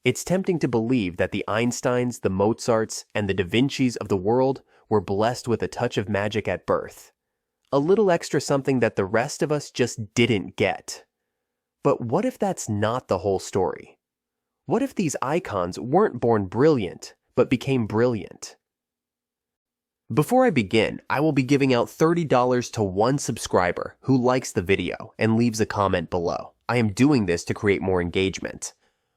It's tempting to believe that the Einsteins, the Mozarts, and the Da Vincis of the world were blessed with a touch of magic at birth. A little extra something that the rest of us just didn't get. But what if that's not the whole story? What if these icons weren't born brilliant, but became brilliant? Before I begin, I will be giving out $30 to one subscriber who likes the video and leaves a comment below. I am doing this to create more engagement.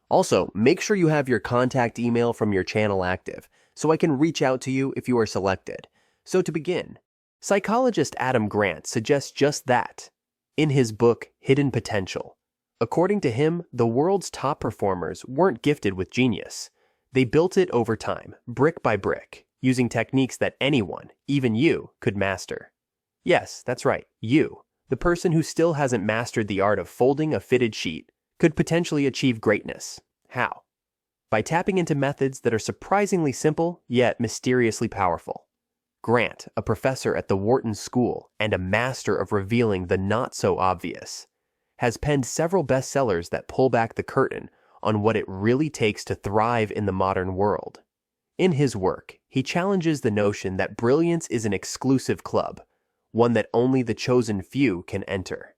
Also, make sure you have your contact email from your channel active so I can reach out to you if you are selected. So to begin, psychologist Adam Grant suggests just that in his book, Hidden Potential. According to him, the world's top performers weren't gifted with genius. They built it over time, brick by brick, using techniques that anyone, even you, could master. Yes, that's right, you, the person who still hasn't mastered the art of folding a fitted sheet, could potentially achieve greatness. How? By tapping into methods that are surprisingly simple, yet mysteriously powerful. Grant, a professor at the Wharton School and a master of revealing the not-so-obvious, has penned several bestsellers that pull back the curtain on what it really takes to thrive in the modern world. In his work, he challenges the notion that brilliance is an exclusive club, one that only the chosen few can enter.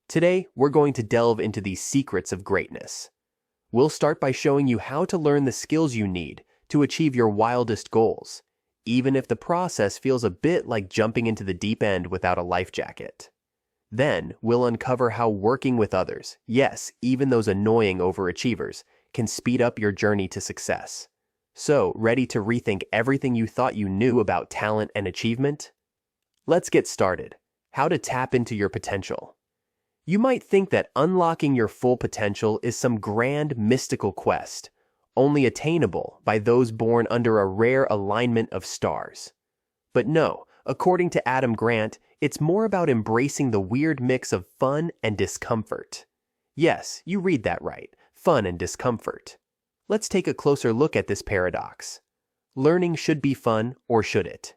Today, we're going to delve into these secrets of greatness. We'll start by showing you how to learn the skills you need to achieve your wildest goals, even if the process feels a bit like jumping into the deep end without a life jacket. Then, we'll uncover how working with others, yes, even those annoying overachievers, can speed up your journey to success. So, ready to rethink everything you thought you knew about talent and achievement? Let's get started. How to tap into your potential. You might think that unlocking your full potential is some grand mystical quest, only attainable by those born under a rare alignment of stars. But no, according to Adam Grant, it's more about embracing the weird mix of fun and discomfort. Yes, you read that right, fun and discomfort. Let's take a closer look at this paradox. Learning should be fun, or should it?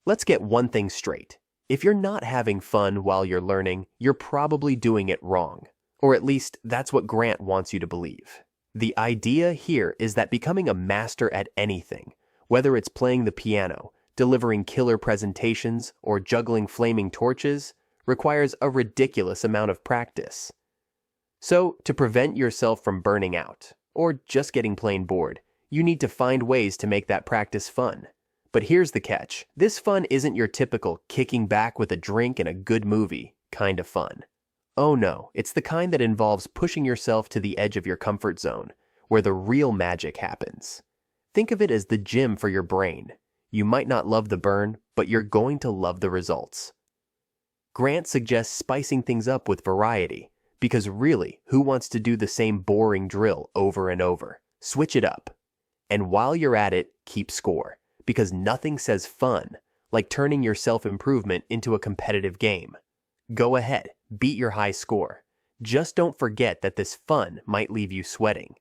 Let's get one thing straight. If you're not having fun while you're learning, you're probably doing it wrong. Or at least, that's what Grant wants you to believe. The idea here is that becoming a master at anything, whether it's playing the piano, delivering killer presentations, or juggling flaming torches, requires a ridiculous amount of practice. So, to prevent yourself from burning out, or just getting plain bored, you need to find ways to make that practice fun. But here's the catch. This fun isn't your typical kicking back with a drink and a good movie kind of fun. Oh no, it's the kind that involves pushing yourself to the edge of your comfort zone, where the real magic happens. Think of it as the gym for your brain. You might not love the burn, but you're going to love the results. Grant suggests spicing things up with variety, because really, who wants to do the same boring drill over and over? Switch it up. And while you're at it, keep score, because nothing says fun like turning your self-improvement into a competitive game. Go ahead, beat your high score. Just don't forget that this fun might leave you sweating.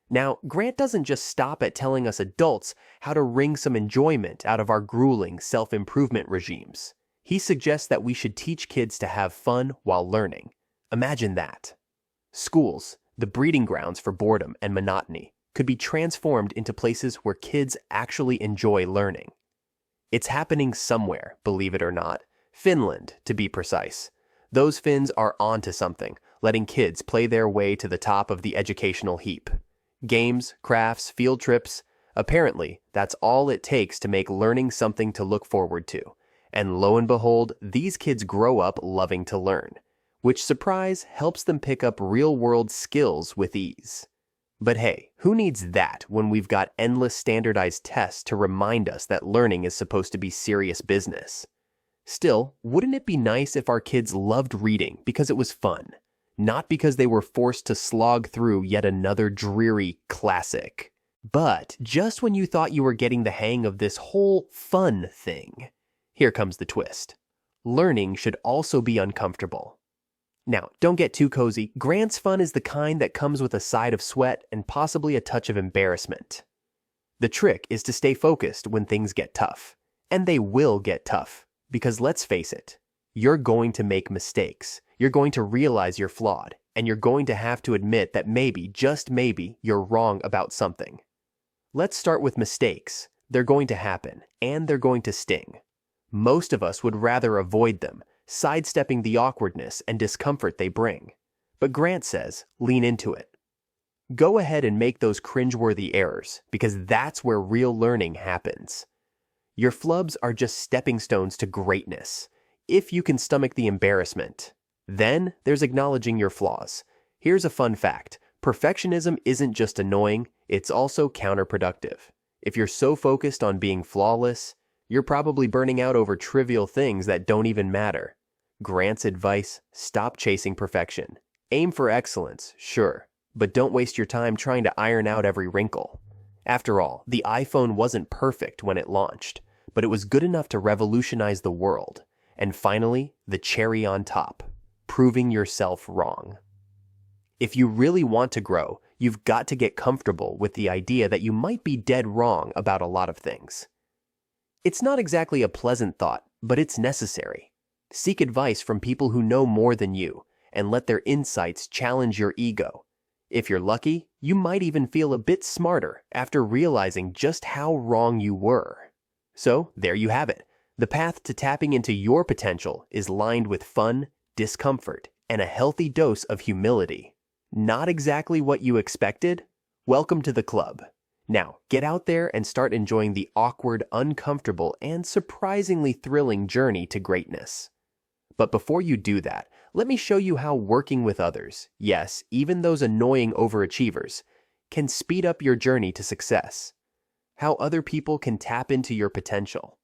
Now, Grant doesn't just stop at telling us adults how to wring some enjoyment out of our grueling self-improvement regimes. He suggests that we should teach kids to have fun while learning. Imagine that. Schools, the breeding grounds for boredom and monotony, could be transformed into places where kids actually enjoy learning. It's happening somewhere, believe it or not. Finland, to be precise. Those Finns are onto something, letting kids play their way to the top of the educational heap. Games, crafts, field trips. Apparently, that's all it takes to make learning something to look forward to. And lo and behold, these kids grow up loving to learn, which, surprise, helps them pick up real-world skills with ease. But hey, who needs that when we've got endless standardized tests to remind us that learning is supposed to be serious business? Still, wouldn't it be nice if our kids loved reading because it was fun, not because they were forced to slog through yet another dreary classic? But just when you thought you were getting the hang of this whole fun thing, here comes the twist. Learning should also be uncomfortable. Now, don't get too cozy. Grant's fun is the kind that comes with a side of sweat and possibly a touch of embarrassment. The trick is to stay focused when things get tough. And they will get tough, because let's face it, you're going to make mistakes. You're going to realize you're flawed. and you're going to have to admit that maybe, just maybe, you're wrong about something. Let's start with mistakes. They're going to happen, and they're going to sting. Most of us would rather avoid them, sidestepping the awkwardness and discomfort they bring. But Grant says, lean into it. Go ahead and make those cringeworthy errors, because that's where real learning happens. Your flubs are just stepping stones to greatness, if you can stomach the embarrassment. Then there's acknowledging your flaws. Here's a fun fact. Perfectionism isn't just annoying, it's also counterproductive. If you're so focused on being flawless, you're probably burning out over trivial things that don't even matter. Grant's advice: stop chasing perfection. Aim for excellence, sure, but don't waste your time trying to iron out every wrinkle. After all, the iPhone wasn't perfect when it launched, but it was good enough to revolutionize the world. And finally, the cherry on top: proving yourself wrong. If you really want to grow, you've got to get comfortable with the idea that you might be dead wrong about a lot of things. It's not exactly a pleasant thought, but it's necessary. Seek advice from people who know more than you, and let their insights challenge your ego. If you're lucky, you might even feel a bit smarter after realizing just how wrong you were. So, there you have it. The path to tapping into your potential is lined with fun, discomfort, and a healthy dose of humility. Not exactly what you expected? Welcome to the club. Now, get out there and start enjoying the awkward, uncomfortable, and surprisingly thrilling journey to greatness. But before you do that, let me show you how working with others, yes, even those annoying overachievers, can speed up your journey to success. How other people can tap into your potential.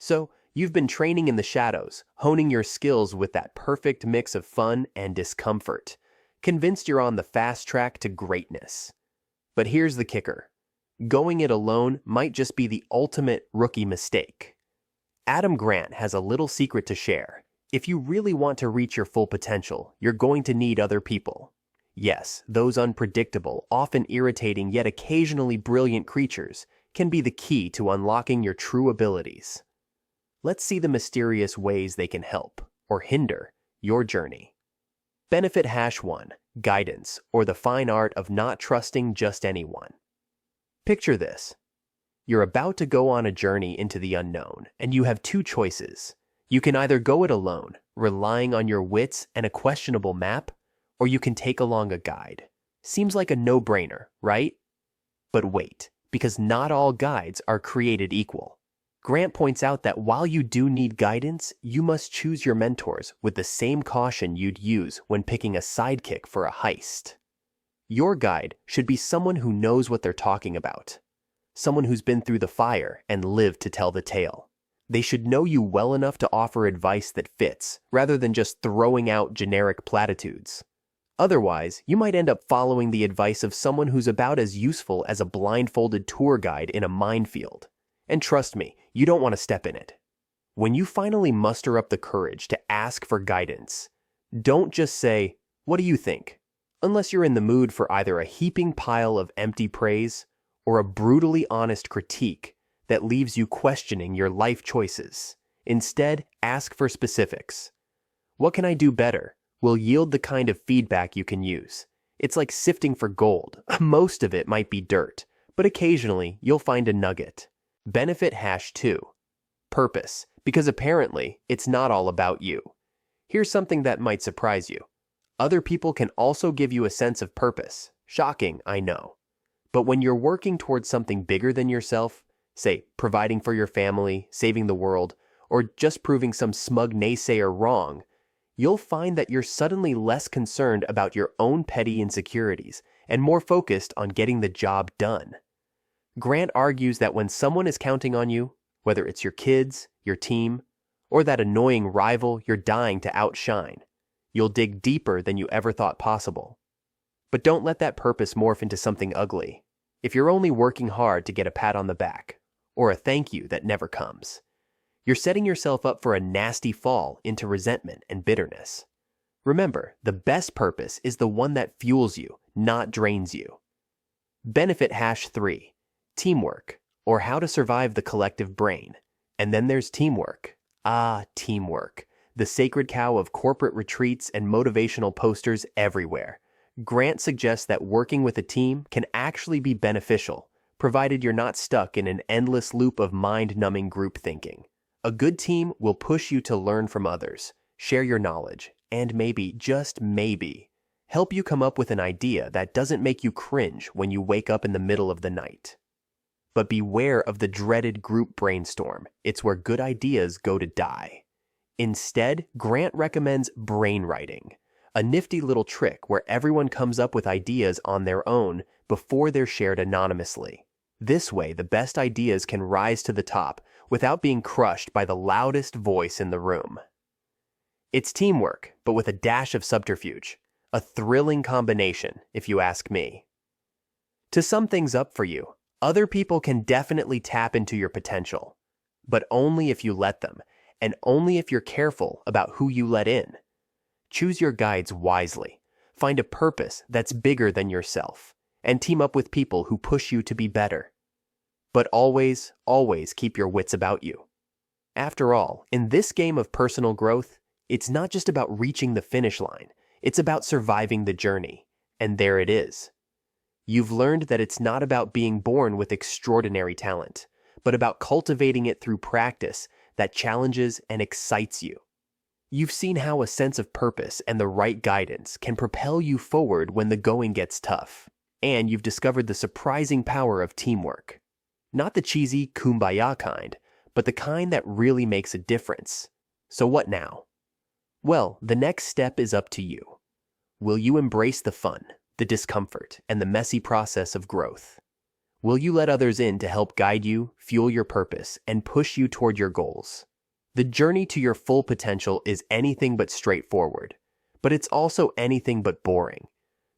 So, you've been training in the shadows, honing your skills with that perfect mix of fun and discomfort, convinced you're on the fast track to greatness. But here's the kicker. Going it alone might just be the ultimate rookie mistake. Adam Grant has a little secret to share. If you really want to reach your full potential, you're going to need other people. Yes, those unpredictable, often irritating yet occasionally brilliant creatures can be the key to unlocking your true abilities. Let's see the mysterious ways they can help, or hinder, your journey. Benefit #1, guidance, or the fine art of not trusting just anyone. Picture this. You're about to go on a journey into the unknown, and you have two choices. You can either go it alone, relying on your wits and a questionable map, or you can take along a guide. Seems like a no-brainer, right? But wait, because not all guides are created equal. Grant points out that while you do need guidance, you must choose your mentors with the same caution you'd use when picking a sidekick for a heist. Your guide should be someone who knows what they're talking about. Someone who's been through the fire and lived to tell the tale. They should know you well enough to offer advice that fits, rather than just throwing out generic platitudes. Otherwise, you might end up following the advice of someone who's about as useful as a blindfolded tour guide in a minefield. And trust me, you don't want to step in it. When you finally muster up the courage to ask for guidance, don't just say, "What do you think?" unless you're in the mood for either a heaping pile of empty praise or a brutally honest critique that leaves you questioning your life choices. Instead, ask for specifics. "What can I do better?" will yield the kind of feedback you can use. It's like sifting for gold. Most of it might be dirt, but occasionally you'll find a nugget. Benefit #2, purpose, because apparently it's not all about you. Here's something that might surprise you. Other people can also give you a sense of purpose. Shocking, I know. But when you're working towards something bigger than yourself, say providing for your family, saving the world, or just proving some smug naysayer wrong, you'll find that you're suddenly less concerned about your own petty insecurities and more focused on getting the job done. Grant argues that when someone is counting on you, whether it's your kids, your team, or that annoying rival you're dying to outshine, you'll dig deeper than you ever thought possible. But don't let that purpose morph into something ugly. If you're only working hard to get a pat on the back, or a thank you that never comes, you're setting yourself up for a nasty fall into resentment and bitterness. Remember, the best purpose is the one that fuels you, not drains you. Benefit #3, teamwork, or how to survive the collective brain. And then there's teamwork. Ah, teamwork. the sacred cow of corporate retreats and motivational posters everywhere, Grant suggests that working with a team can actually be beneficial, provided you're not stuck in an endless loop of mind-numbing group thinking. A good team will push you to learn from others, share your knowledge, and maybe, just maybe, help you come up with an idea that doesn't make you cringe when you wake up in the middle of the night. But beware of the dreaded group brainstorm. It's where good ideas go to die. Instead, Grant recommends brainwriting, a nifty little trick where everyone comes up with ideas on their own before they're shared anonymously. This way, the best ideas can rise to the top without being crushed by the loudest voice in the room. It's teamwork, but with a dash of subterfuge. A thrilling combination, if you ask me. To sum things up for you, other people can definitely tap into your potential, but only if you let them, and only if you're careful about who you let in. Choose your guides wisely, find a purpose that's bigger than yourself, and team up with people who push you to be better. But always, always keep your wits about you. After all, in this game of personal growth, it's not just about reaching the finish line, it's about surviving the journey, and there it is. You've learned that it's not about being born with extraordinary talent, but about cultivating it through practice that challenges and excites you. You've seen how a sense of purpose and the right guidance can propel you forward when the going gets tough, and you've discovered the surprising power of teamwork. Not the cheesy kumbaya kind, but the kind that really makes a difference. So what now? Well, the next step is up to you. Will you embrace the fun, the discomfort, and the messy process of growth? Will you let others in to help guide you, fuel your purpose, and push you toward your goals? The journey to your full potential is anything but straightforward, but it's also anything but boring.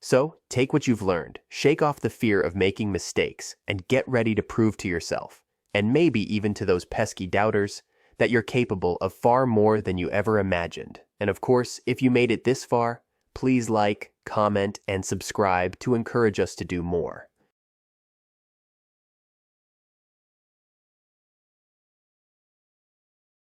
So, take what you've learned, shake off the fear of making mistakes, and get ready to prove to yourself, and maybe even to those pesky doubters, that you're capable of far more than you ever imagined. And of course, if you made it this far, please like, comment, and subscribe to encourage us to do more.